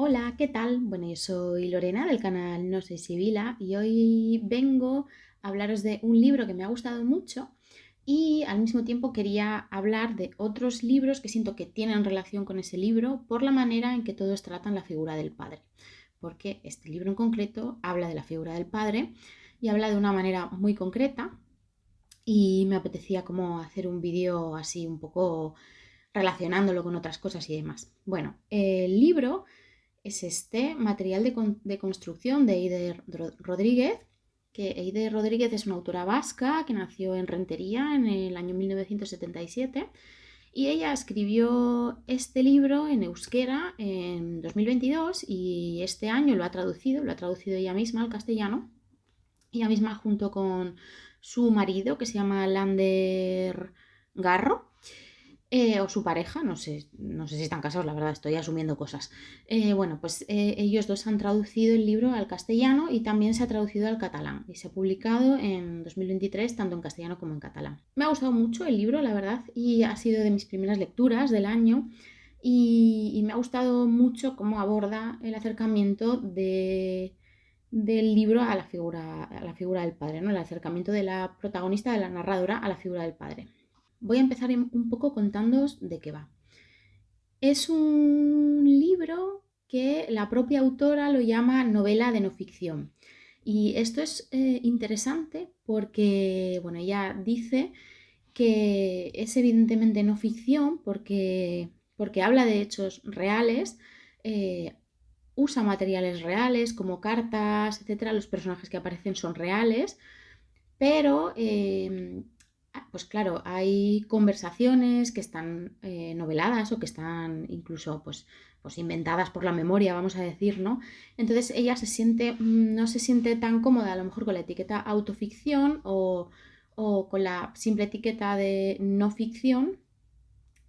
Hola, ¿qué tal? Bueno, yo soy Lorena del canal No Soy Sibila y hoy vengo a hablaros de un libro que me ha gustado mucho y al mismo tiempo quería hablar de otros libros que siento que tienen relación con ese libro por la manera en que todos tratan la figura del padre. Porque este libro en concreto habla de la figura del padre y habla de una manera muy concreta y me apetecía como hacer un vídeo así un poco relacionándolo con otras cosas y demás. Bueno, el libro es este material de construcción de Eider Rodríguez, que Eider Rodríguez es una autora vasca que nació en Rentería en el año 1977 y ella escribió este libro en euskera en 2022 y este año lo ha traducido ella misma al castellano, ella misma junto con su marido que se llama Lander Garro, o su pareja, no sé si están casados, la verdad, estoy asumiendo cosas. Bueno, pues ellos dos han traducido el libro al castellano y también se ha traducido al catalán y se ha publicado en 2023 tanto en castellano como en catalán. Me ha gustado mucho el libro, la verdad, y ha sido de mis primeras lecturas del año y me ha gustado mucho cómo aborda el acercamiento del libro a la figura del padre, ¿no? El acercamiento de la protagonista, de la narradora, a la figura del padre. Voy a empezar un poco contándoos de qué va. Es un libro que la propia autora lo llama novela de no ficción. Y esto es interesante porque, bueno, ella dice que es evidentemente no ficción porque habla de hechos reales, eh, usa materiales reales como cartas, etcétera. Los personajes que aparecen son reales, pero pues claro, hay conversaciones que están noveladas o que están incluso pues inventadas por la memoria, vamos a decir, ¿no? Entonces ella no se siente tan cómoda a lo mejor con la etiqueta autoficción o con la simple etiqueta de no ficción,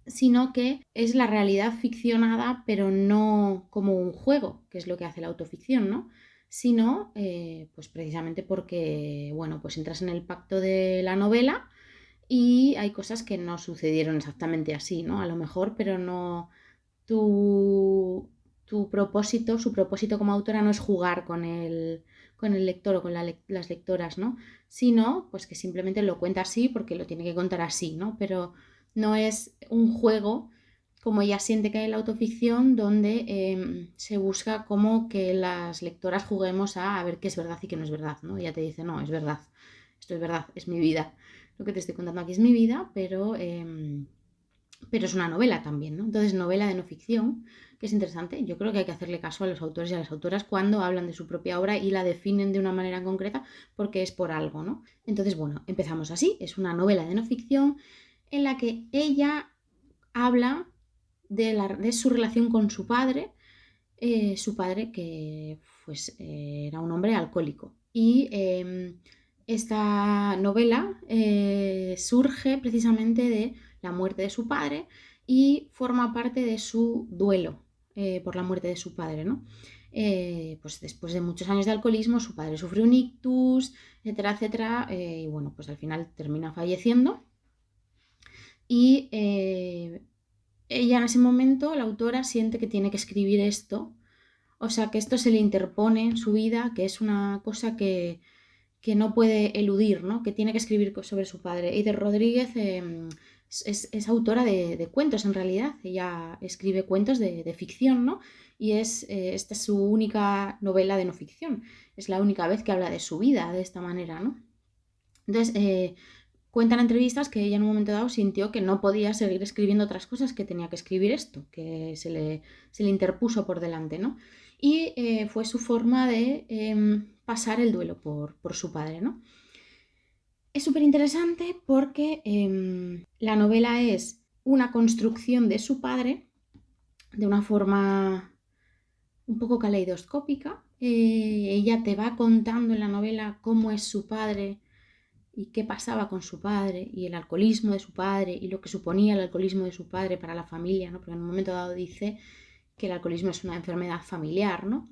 sino que es la realidad ficcionada, pero no como un juego, que es lo que hace la autoficción, ¿no? Sino, pues precisamente porque, bueno, pues entras en el pacto de la novela y hay cosas que no sucedieron exactamente así, ¿no? A lo mejor, pero no, tu propósito, su propósito como autora no es jugar con el lector o con las lectoras, ¿no? Sino, pues que simplemente lo cuenta así porque lo tiene que contar así, ¿no? Pero no es un juego como ella siente que hay en la autoficción donde se busca como que las lectoras juguemos a ver qué es verdad y qué no es verdad, ¿no? Ella te dice, no, es verdad, esto es verdad, es mi vida. Lo que te estoy contando aquí es mi vida, pero es una novela también, ¿no? Entonces, novela de no ficción, que es interesante. Yo creo que hay que hacerle caso a los autores y a las autoras cuando hablan de su propia obra y la definen de una manera concreta porque es por algo, ¿no? Entonces, bueno, empezamos así. Es una novela de no ficción en la que ella habla de su relación con su padre que pues era un hombre alcohólico. Y esta novela surge precisamente de la muerte de su padre y forma parte de su duelo por la muerte de su padre, ¿no? Pues después de muchos años de alcoholismo, su padre sufre un ictus, etcétera, etcétera, y bueno, pues al final termina falleciendo. Y ella en ese momento, la autora, siente que tiene que escribir esto, o sea, que esto se le interpone en su vida, que es una cosa que no puede eludir, ¿no? Que tiene que escribir sobre su padre. Eider Rodríguez es autora de cuentos, en realidad. Ella escribe cuentos de ficción, ¿no? Y esta es su única novela de no ficción. Es la única vez que habla de su vida de esta manera, ¿no? Entonces, cuentan entrevistas que ella en un momento dado sintió que no podía seguir escribiendo otras cosas, que tenía que escribir esto, que se le interpuso por delante, ¿no? Y fue su forma de pasar el duelo por su padre, ¿no? Es súper interesante porque la novela es una construcción de su padre de una forma un poco caleidoscópica. Ella te va contando en la novela cómo es su padre y qué pasaba con su padre y el alcoholismo de su padre y lo que suponía el alcoholismo de su padre para la familia, ¿no? Porque en un momento dado dice que el alcoholismo es una enfermedad familiar, ¿no?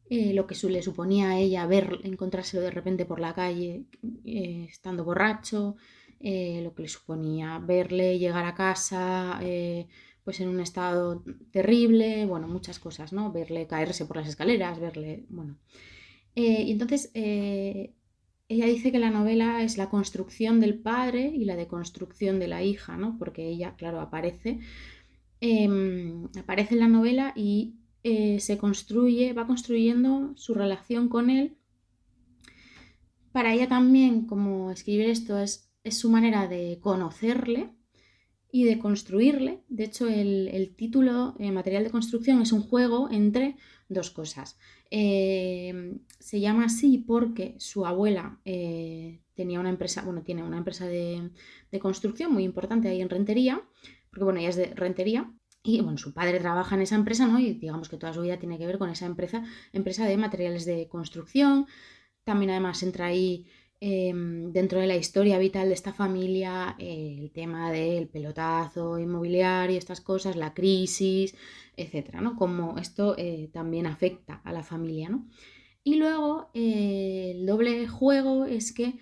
Lo que le suponía a ella encontrárselo de repente por la calle estando borracho, lo que le suponía verle llegar a casa pues en un estado terrible, bueno, muchas cosas, ¿no? Verle caerse por las escaleras, verle, bueno. Y entonces ella dice que la novela es la construcción del padre y la deconstrucción de la hija, ¿no? Porque ella, claro, aparece en la novela y va construyendo su relación con él. Para ella también, como escribir esto es su manera de conocerle y de construirle. De hecho, el título, Material de construcción, es un juego entre dos cosas. Se llama así porque su abuela tenía una empresa, bueno, tiene una empresa de construcción muy importante ahí en Rentería, porque bueno, ella es de Rentería. Y bueno, su padre trabaja en esa empresa, ¿no? Y digamos que toda su vida tiene que ver con esa empresa de materiales de construcción. También además entra ahí dentro de la historia vital de esta familia el tema del pelotazo inmobiliario, estas cosas, la crisis, etcétera, ¿no? Como esto también afecta a la familia, ¿no? Y luego el doble juego es que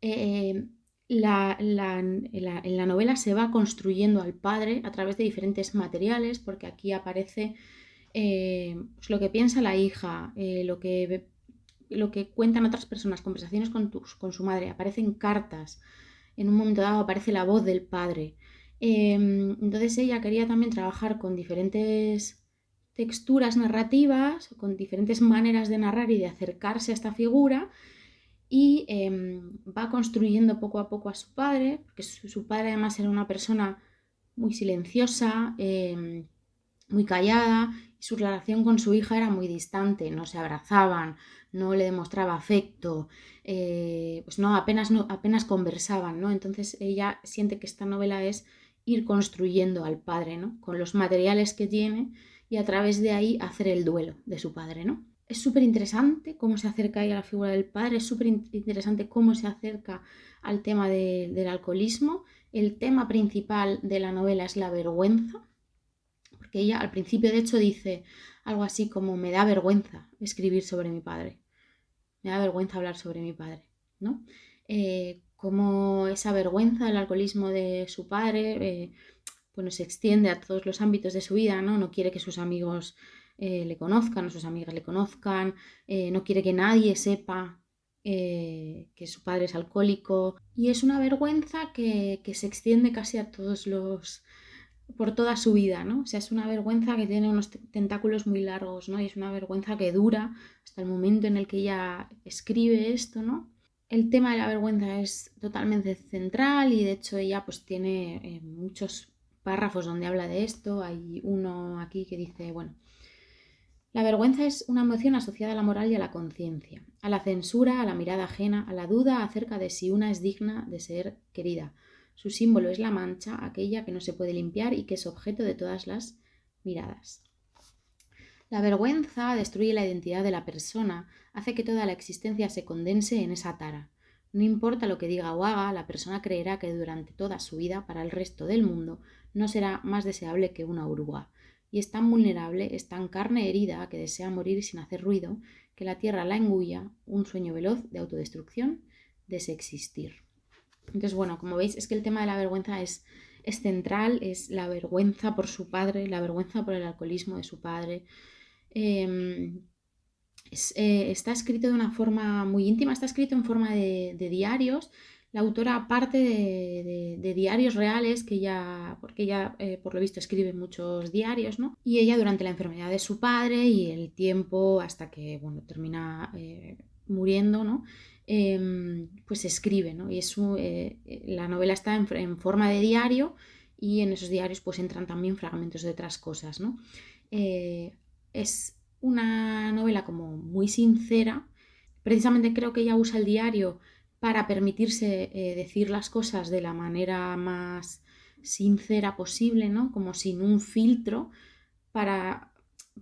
eh, en la novela se va construyendo al padre a través de diferentes materiales, porque aquí aparece pues lo que piensa la hija, lo que cuentan otras personas, conversaciones con su madre, aparecen cartas, en un momento dado aparece la voz del padre. Entonces ella quería también trabajar con diferentes texturas narrativas, con diferentes maneras de narrar y de acercarse a esta figura y va construyendo poco a poco a su padre, porque su padre además era una persona muy silenciosa, muy callada, y su relación con su hija era muy distante, no se abrazaban, no le demostraba afecto, pues no, apenas conversaban, ¿no? Entonces ella siente que esta novela es ir construyendo al padre, ¿no? Con los materiales que tiene y a través de ahí hacer el duelo de su padre, ¿no? Es súper interesante cómo se acerca ella a la figura del padre, es súper interesante cómo se acerca al tema del alcoholismo. El tema principal de la novela es la vergüenza, porque ella al principio de hecho dice algo así como me da vergüenza escribir sobre mi padre, me da vergüenza hablar sobre mi padre, ¿no? Como esa vergüenza del alcoholismo de su padre, bueno, se extiende a todos los ámbitos de su vida, ¿no? No quiere que sus amigos le conozcan o sus amigas le conozcan, no quiere que nadie sepa que su padre es alcohólico y es una vergüenza que se extiende casi a por toda su vida, ¿no? O sea, es una vergüenza que tiene unos tentáculos muy largos, ¿no? Y es una vergüenza que dura hasta el momento en el que ella escribe esto, ¿no? El tema de la vergüenza es totalmente central y de hecho ella pues tiene muchos párrafos donde habla de esto. Hay uno aquí que dice, bueno, la vergüenza es una emoción asociada a la moral y a la conciencia, a la censura, a la mirada ajena, a la duda acerca de si una es digna de ser querida. Su símbolo es la mancha, aquella que no se puede limpiar y que es objeto de todas las miradas. La vergüenza destruye la identidad de la persona, hace que toda la existencia se condense en esa tara. No importa lo que diga o haga, la persona creerá que durante toda su vida, para el resto del mundo, no será más deseable que una oruga. Y es tan vulnerable, es tan carne herida que desea morir sin hacer ruido, que la tierra la engulla, un sueño veloz de autodestrucción, desexistir. Entonces, bueno, como veis, es que el tema de la vergüenza es central, es la vergüenza por su padre, la vergüenza por el alcoholismo de su padre. Eh, Está escrito de una forma muy íntima, está escrito en forma de diarios. La autora parte de diarios reales porque ella por lo visto escribe muchos diarios, ¿no? Y ella durante la enfermedad de su padre y el tiempo hasta que, bueno, termina muriendo, ¿no? Pues escribe, ¿no? La novela está en forma de diario y en esos diarios pues entran también fragmentos de otras cosas, ¿no? Es una novela como muy sincera. Precisamente creo que ella usa el diario para permitirse decir las cosas de la manera más sincera posible, ¿no? Como sin un filtro, para,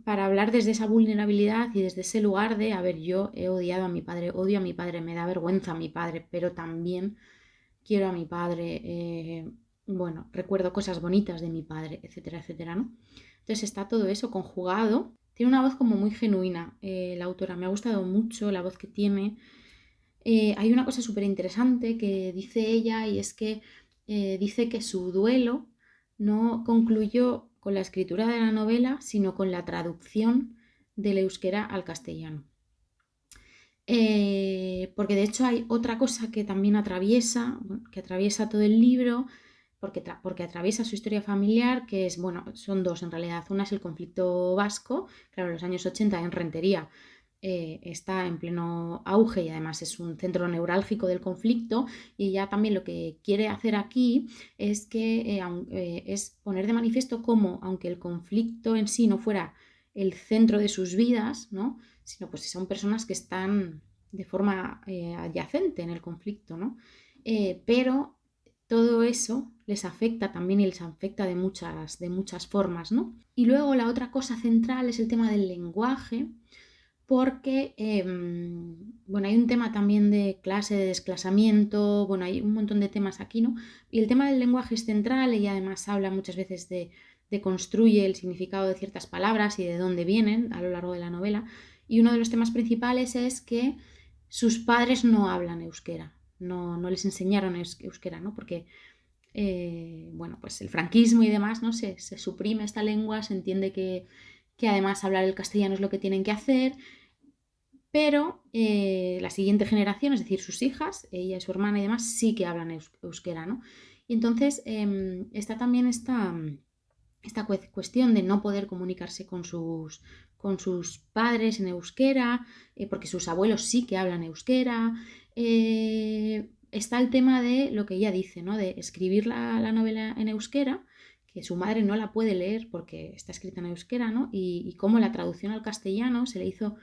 para hablar desde esa vulnerabilidad y desde ese lugar de, a ver, yo he odiado a mi padre, odio a mi padre, me da vergüenza a mi padre, pero también quiero a mi padre, bueno, recuerdo cosas bonitas de mi padre, etcétera, etcétera, ¿no? Entonces está todo eso conjugado. Tiene una voz como muy genuina, la autora. Me ha gustado mucho la voz que tiene. Hay una cosa súper interesante que dice ella y es que dice que su duelo no concluyó con la escritura de la novela, sino con la traducción del euskera al castellano. Porque de hecho hay otra cosa que también que atraviesa todo el libro, porque atraviesa su historia familiar, que es, bueno, son dos en realidad. Una es el conflicto vasco, claro, en los años 80 en Rentería está en pleno auge y además es un centro neurálgico del conflicto, y ella también lo que quiere hacer aquí es es poner de manifiesto cómo, aunque el conflicto en sí no fuera el centro de sus vidas, ¿no?, sino pues son personas que están de forma adyacente en el conflicto, ¿no? Pero todo eso les afecta también y les afecta de muchas formas, ¿no? Y luego la otra cosa central es el tema del lenguaje, porque, bueno, hay un tema también de clase, de desclasamiento, bueno, hay un montón de temas aquí, ¿no? Y el tema del lenguaje es central, ella además habla muchas veces de construye el significado de ciertas palabras y de dónde vienen a lo largo de la novela, y uno de los temas principales es que sus padres no hablan euskera, no les enseñaron euskera, ¿no? Porque, bueno, pues el franquismo y demás, ¿no? Se suprime esta lengua, se entiende que además hablar el castellano es lo que tienen que hacer, pero la siguiente generación, es decir, sus hijas, ella y su hermana y demás, sí que hablan euskera, ¿no? Y entonces está también esta cuestión de no poder comunicarse con sus padres en euskera, porque sus abuelos sí que hablan euskera. Está el tema de lo que ella dice, ¿no?, de escribir la novela en euskera, que su madre no la puede leer porque está escrita en euskera, ¿no? Y cómo la traducción al castellano se le hizo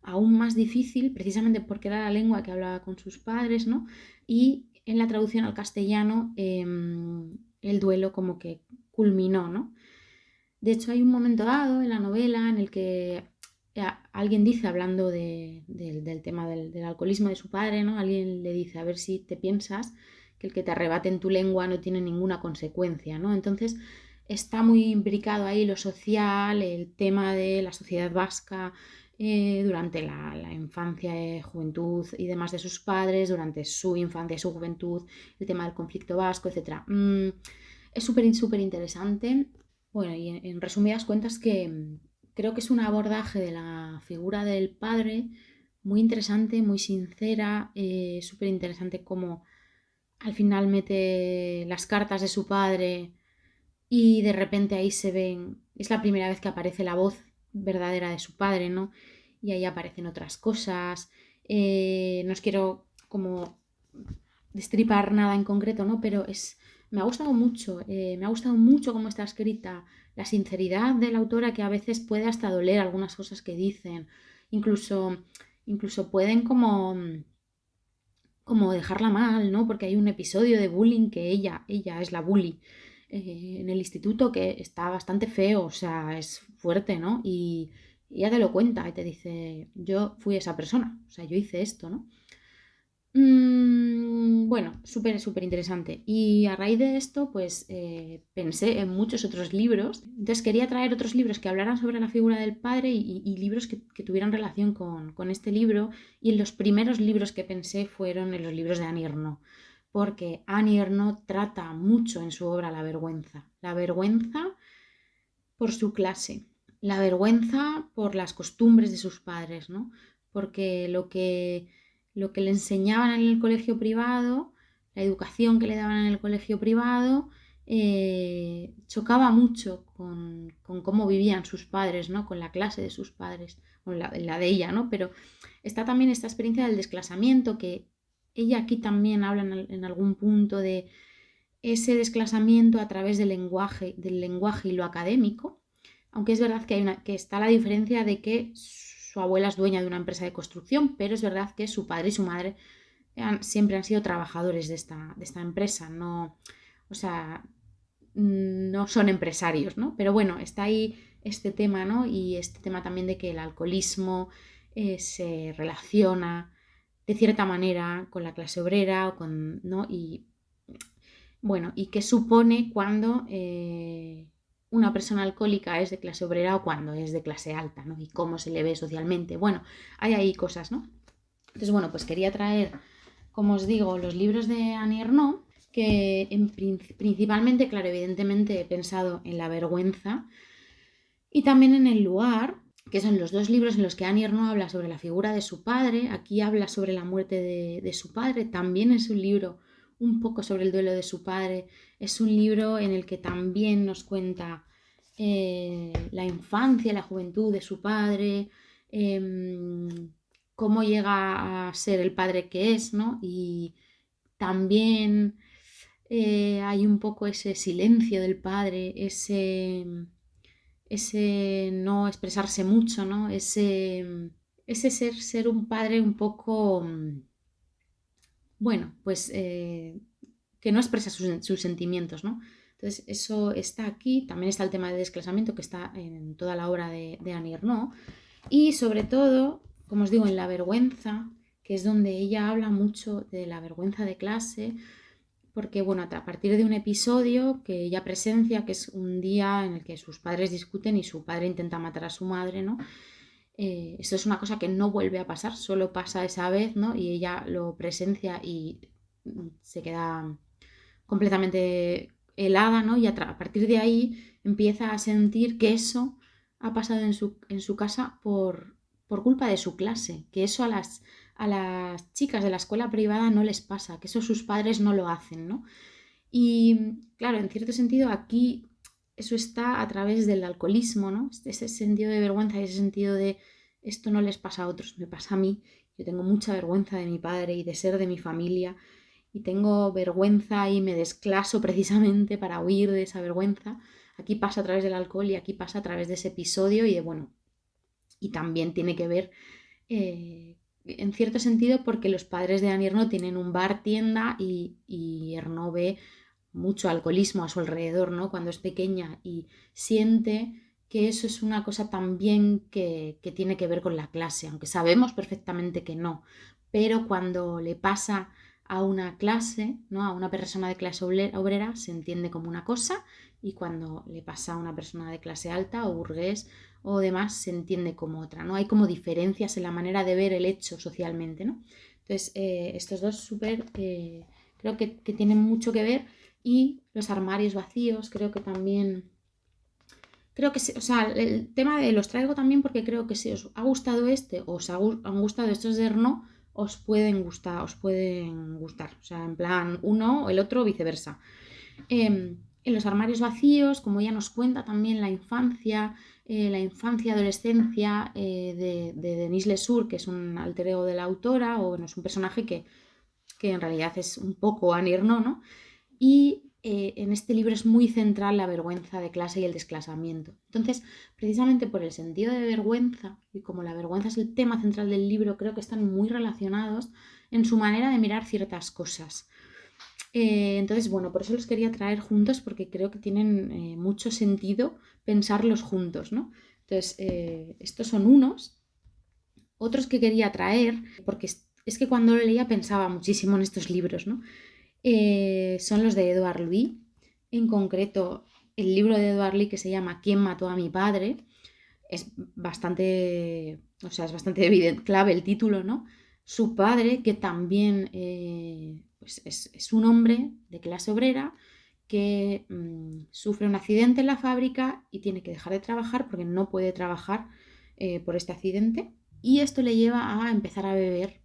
aún más difícil, precisamente porque era la lengua que hablaba con sus padres, ¿no? Y en la traducción al castellano el duelo como que culminó, ¿no? De hecho, hay un momento dado en la novela en el que alguien dice, hablando del tema del alcoholismo de su padre, ¿no? Alguien le dice, a ver si te piensas que el que te arrebaten tu lengua no tiene ninguna consecuencia, ¿no? Entonces está muy imbricado ahí lo social, el tema de la sociedad vasca durante la infancia, juventud y demás de sus padres, durante su infancia y su juventud, el tema del conflicto vasco, etc. Es súper interesante. Bueno, y en resumidas cuentas que creo que es un abordaje de la figura del padre muy interesante, muy sincera, súper interesante cómo al final mete las cartas de su padre y de repente ahí se ven, es la primera vez que aparece la voz verdadera de su padre, ¿no? Y ahí aparecen otras cosas. No os quiero como destripar nada en concreto, ¿no? Pero me ha gustado mucho cómo está escrita, la sinceridad de la autora, que a veces puede hasta doler algunas cosas que dicen, incluso pueden como dejarla mal, ¿no? Porque hay un episodio de bullying que ella es la bully en el instituto, que está bastante feo, o sea, es fuerte, ¿no? Y ella te lo cuenta y te dice, yo fui esa persona, o sea, yo hice esto, ¿no? Bueno, súper interesante. Y a raíz de esto, pues pensé en muchos otros libros. Entonces quería traer otros libros que hablaran sobre la figura del padre y libros que tuvieran relación con este libro. Y los primeros libros que pensé fueron en los libros de Annie Ernaux, porque Annie Ernaux trata mucho en su obra la vergüenza. La vergüenza por su clase, la vergüenza por las costumbres de sus padres, ¿no? Porque lo que le enseñaban en el colegio privado, la educación que le daban en el colegio privado, chocaba mucho con cómo vivían sus padres, ¿no? Con la clase de sus padres, con la de ella, ¿no? Pero está también esta experiencia del desclasamiento, que ella aquí también habla en algún punto de ese desclasamiento a través del lenguaje y lo académico, aunque es verdad que está la diferencia de que su abuela es dueña de una empresa de construcción, pero es verdad que su padre y su madre siempre han sido trabajadores de esta empresa, no, o sea, no son empresarios, ¿no? Pero bueno, está ahí este tema, ¿no? Y este tema también de que el alcoholismo se relaciona de cierta manera con la clase obrera, ¿no? Y bueno, ¿y qué supone cuando una persona alcohólica es de clase obrera o cuando es de clase alta, ¿no? Y cómo se le ve socialmente. Bueno, hay ahí cosas, ¿no? Entonces, bueno, pues quería traer, como os digo, los libros de Annie Ernaux, que principalmente, claro, evidentemente he pensado en la vergüenza y también en el lugar, que son los dos libros en los que Annie Ernaux habla sobre la figura de su padre. Aquí habla sobre la muerte de su padre. También es un libro un poco sobre el duelo de su padre. Es un libro en el que también nos cuenta la infancia, la juventud de su padre, cómo llega a ser el padre que es, ¿no? Y también hay un poco ese silencio del padre, ese no expresarse mucho, ¿no? Ese ser un padre un poco, bueno, pues que no expresa sus sentimientos, ¿no? Entonces, eso está aquí. También está el tema del desclasamiento que está en toda la obra de Annie Ernaux. Y sobre todo, como os digo, en la vergüenza, que es donde ella habla mucho de la vergüenza de clase, porque bueno, a partir de un episodio que ella presencia, que es un día en el que sus padres discuten y su padre intenta matar a su madre, ¿no? Esto es una cosa que no vuelve a pasar, solo pasa esa vez, ¿no? Y ella lo presencia y se queda completamente helada, ¿no? Y a partir de ahí empieza a sentir que eso ha pasado en su casa por culpa de su clase, que eso a las chicas de la escuela privada no les pasa, que eso sus padres no lo hacen, ¿no? Y claro, en cierto sentido aquí eso está a través del alcoholismo, ¿no? Ese sentido de vergüenza y ese sentido de esto no les pasa a otros, me pasa a mí. Yo tengo mucha vergüenza de mi padre y de ser de mi familia y tengo vergüenza y me desclaso precisamente para huir de esa vergüenza. Aquí pasa a través del alcohol y aquí pasa a través de ese episodio y de, bueno, y también tiene que ver en cierto sentido porque los padres de Annie Ernaux tienen un bar tienda y Ernaux ve mucho alcoholismo a su alrededor, ¿no? Cuando es pequeña y siente que eso es una cosa también que tiene que ver con la clase, aunque sabemos perfectamente que no, pero cuando le pasa a una clase, ¿no? A una persona de clase obrera se entiende como una cosa y cuando le pasa a una persona de clase alta o burgués o demás se entiende como otra, ¿no? Hay como diferencias en la manera de ver el hecho socialmente, ¿no? Entonces, estos dos creo que tienen mucho que ver y los armarios vacíos, creo que también, creo que, o sea, el tema de los traigo también porque creo que si os ha gustado este o os han gustado estos de Erno, os pueden gustar, o sea, en plan uno o el otro, viceversa. En los armarios vacíos, como ella nos cuenta también la infancia, adolescencia de Denise Lesour, que es un alter ego de la autora, o bueno, es un personaje que en realidad es un poco Annie Ernaux, ¿no? Y en este libro es muy central la vergüenza de clase y el desclasamiento. Entonces, precisamente por el sentido de vergüenza, y como la vergüenza es el tema central del libro, creo que están muy relacionados en su manera de mirar ciertas cosas. Entonces, bueno, por eso los quería traer juntos porque creo que tienen mucho sentido pensarlos juntos, ¿no? Entonces, estos son unos. Otros que quería traer, porque es que cuando lo leía pensaba muchísimo en estos libros, ¿no? Son los de Edouard Louis, en concreto el libro de Edouard Louis que se llama ¿Quién mató a mi padre? Es bastante, o sea, es bastante evidente, clave el título, ¿no? Su padre, que también pues es un hombre de clase obrera que sufre un accidente en la fábrica y tiene que dejar de trabajar porque no puede trabajar por este accidente. Y esto le lleva a empezar a beber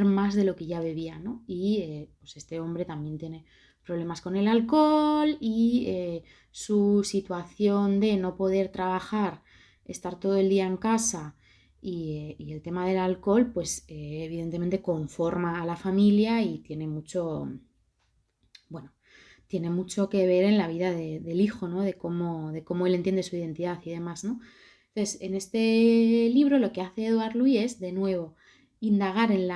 más de lo que ya bebía, ¿no? Y pues este hombre también tiene problemas con el alcohol y su situación de no poder trabajar, estar todo el día en casa y el tema del alcohol, pues evidentemente conforma a la familia y tiene mucho, bueno, tiene mucho que ver en la vida del hijo, ¿no? De cómo él entiende su identidad y demás, ¿no? Entonces, en este libro lo que hace Edouard Louis es, de nuevo, indagar en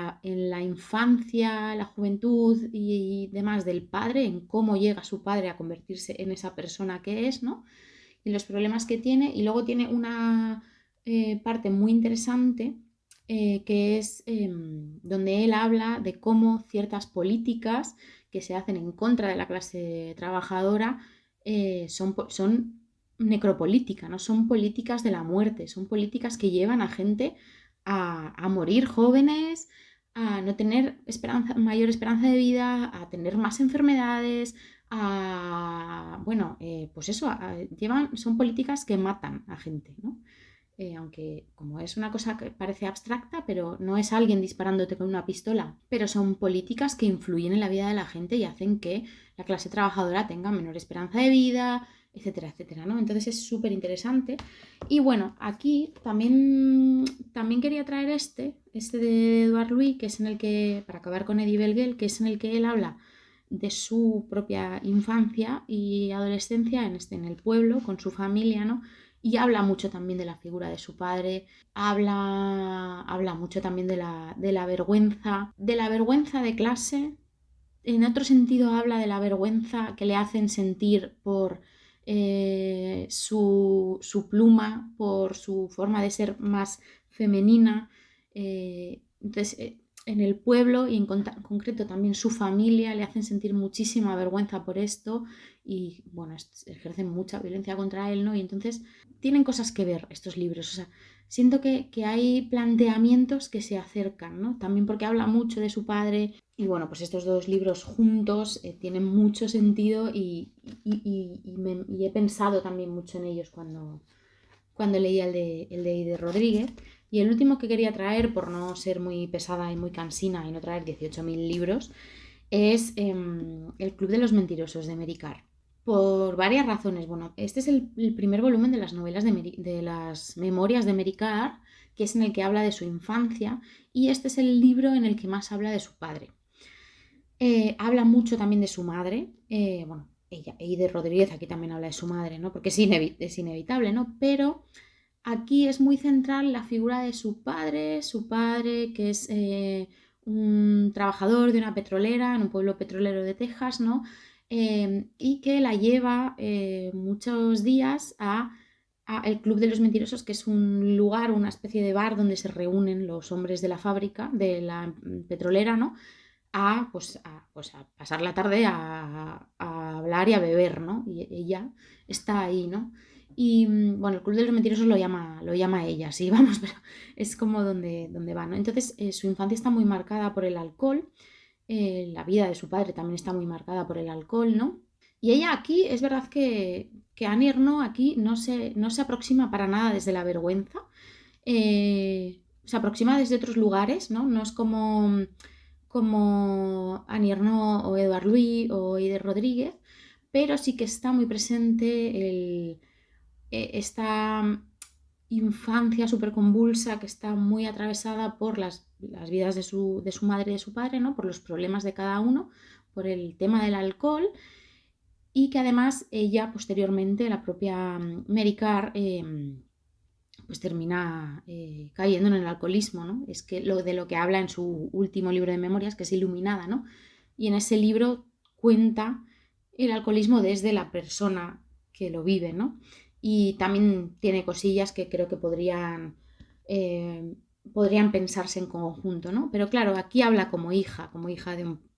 la infancia, la juventud y demás del padre, en cómo llega su padre a convertirse en esa persona que es, ¿no? Y los problemas que tiene. Y luego tiene una parte muy interesante que es donde él habla de cómo ciertas políticas que se hacen en contra de la clase trabajadora son necropolítica, no son políticas de la muerte, son políticas que llevan a gente a morir jóvenes, a no tener mayor esperanza de vida, a tener más enfermedades, bueno, pues eso, son políticas que matan a gente, ¿no? Aunque como es una cosa que parece abstracta, pero no es alguien disparándote con una pistola, pero son políticas que influyen en la vida de la gente y hacen que la clase trabajadora tenga menor esperanza de vida, etcétera, etcétera, ¿no? Entonces es súper interesante. Y bueno, aquí también quería traer este de Edouard Louis, que es en el que, para acabar con Eddie Belleguel, que es en el que él habla de su propia infancia y adolescencia en el pueblo, con su familia, ¿no? Y habla mucho también de la figura de su padre, habla mucho también de la vergüenza de clase. En otro sentido habla de la vergüenza que le hacen sentir por su pluma, por su forma de ser más femenina. Entonces, en el pueblo y en concreto también su familia le hacen sentir muchísima vergüenza por esto y, bueno, ejercen mucha violencia contra él, ¿no? Y entonces tienen cosas que ver estos libros, o sea, siento que hay planteamientos que se acercan, ¿no? También porque habla mucho de su padre y bueno, pues estos dos libros juntos tienen mucho sentido y he pensado también mucho en ellos cuando leía el de Eider Rodríguez. Y el último que quería traer, por no ser muy pesada y muy cansina y no traer 18.000 libros, es El Club de los Mentirosos de Mary Karr. Por varias razones. Bueno, este es el primer volumen de las novelas de las memorias de Mary Karr, que es en el que habla de su infancia, y este es el libro en el que más habla de su padre. Habla mucho también de su madre, bueno, Eider Rodríguez aquí también habla de su madre, ¿no? Porque es inevitable, ¿no? Pero aquí es muy central la figura de su padre que es un trabajador de una petrolera en un pueblo petrolero de Texas, ¿no? Y que la lleva muchos días a el Club de los Mentirosos, que es un lugar, una especie de bar donde se reúnen los hombres de la fábrica, de la petrolera, ¿no? Pues a pasar la tarde a hablar y a beber, ¿no? Y ella está ahí, ¿no? Y bueno, el Club de los Mentirosos lo llama ella, sí, vamos, pero es como donde va, ¿no? Entonces, su infancia está muy marcada por el alcohol, la vida de su padre también está muy marcada por el alcohol, ¿no? Y ella aquí, es verdad que Annie Ernaux aquí no se aproxima para nada desde la vergüenza, se aproxima desde otros lugares, ¿no? No es como Annie Ernaux o Edouard Louis o Eider Rodríguez, pero sí que está muy presente esta infancia súper convulsa que está muy atravesada por las vidas de su madre y de su padre, ¿no? Por los problemas de cada uno, por el tema del alcohol y que además ella posteriormente, la propia Mary Karr, pues termina cayendo en el alcoholismo, ¿no? Es que de lo que habla en su último libro de memorias, que es Iluminada, ¿no? Y en ese libro cuenta el alcoholismo desde la persona que lo vive, ¿no? Y también tiene cosillas que creo que podrían pensarse en conjunto, ¿no? Pero claro, aquí habla como hija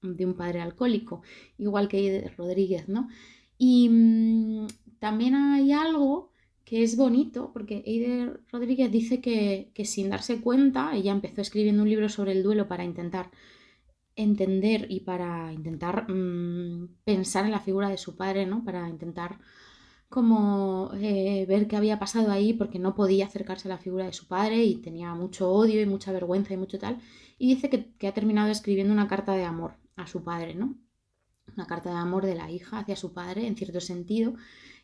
de un padre alcohólico, igual que Eider Rodríguez, ¿no? Y también hay algo que es bonito, porque Eider Rodríguez dice que sin darse cuenta, ella empezó escribiendo un libro sobre el duelo para intentar entender y para intentar pensar en la figura de su padre, ¿no? Para intentar como ver qué había pasado ahí, porque no podía acercarse a la figura de su padre y tenía mucho odio y mucha vergüenza y mucho tal. Y dice que ha terminado escribiendo una carta de amor a su padre, ¿no? Una carta de amor de la hija hacia su padre, en cierto sentido.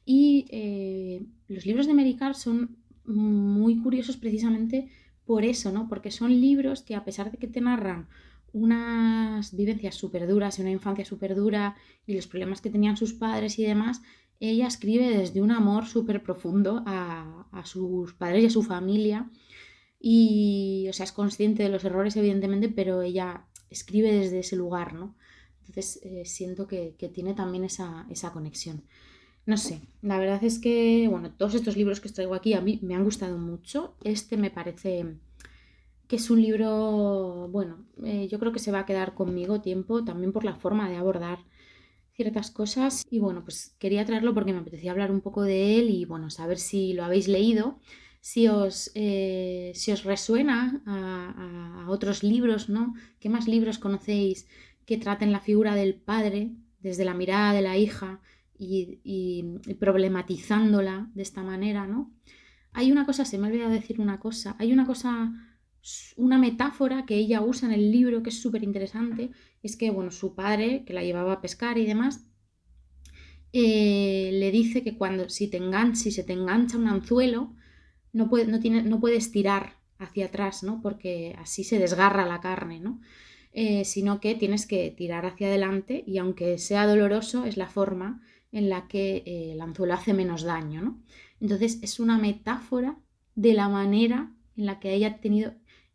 Y los libros de Mary Karr son muy curiosos precisamente por eso, ¿no? Porque son libros que a pesar de que te narran unas vivencias súper duras y una infancia súper dura y los problemas que tenían sus padres y demás, ella escribe desde un amor súper profundo a sus padres y a su familia y, o sea, es consciente de los errores evidentemente, pero ella escribe desde ese lugar, ¿no? Entonces siento que tiene también esa conexión. No sé, la verdad es que, bueno, todos estos libros que os traigo aquí a mí me han gustado mucho. Este me parece que es un libro, bueno, yo creo que se va a quedar conmigo tiempo, también por la forma de abordar ciertas cosas. Y bueno, pues quería traerlo porque me apetecía hablar un poco de él y, bueno, saber si lo habéis leído. si os resuena a otros libros, ¿no? ¿Qué más libros conocéis que traten la figura del padre desde la mirada de la hija y problematizándola de esta manera, ¿no? Hay una cosa, se me ha olvidado decir una cosa, hay una cosa, una metáfora que ella usa en el libro que es súper interesante, es que, bueno, su padre, que la llevaba a pescar y demás, le dice que si se te engancha un anzuelo, no puedes tirar hacia atrás, ¿no? Porque así se desgarra la carne, ¿no? Sino que tienes que tirar hacia adelante y aunque sea doloroso, es la forma en la que el anzuelo hace menos daño, ¿no? Entonces es una metáfora de la manera en la que ella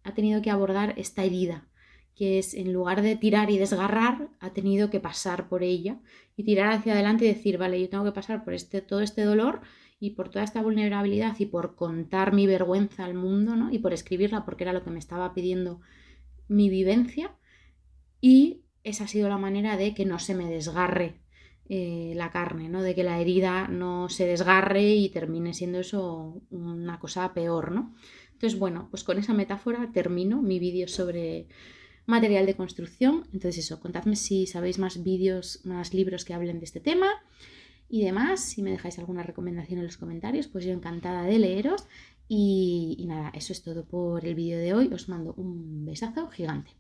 ha tenido que abordar esta herida, que es en lugar de tirar y desgarrar, ha tenido que pasar por ella y tirar hacia adelante y decir, vale, yo tengo que pasar por todo este dolor y por toda esta vulnerabilidad y por contar mi vergüenza al mundo, ¿no? Y por escribirla porque era lo que me estaba pidiendo mi vivencia y esa ha sido la manera de que no se me desgarre la carne, ¿no? De que la herida no se desgarre y termine siendo eso una cosa peor, ¿no? Entonces, bueno, pues con esa metáfora termino mi vídeo sobre material de construcción. Entonces eso, contadme si sabéis más vídeos, más libros que hablen de este tema y demás. Si me dejáis alguna recomendación en los comentarios, pues yo encantada de leeros. Y nada, eso es todo por el vídeo de hoy. Os mando un besazo gigante.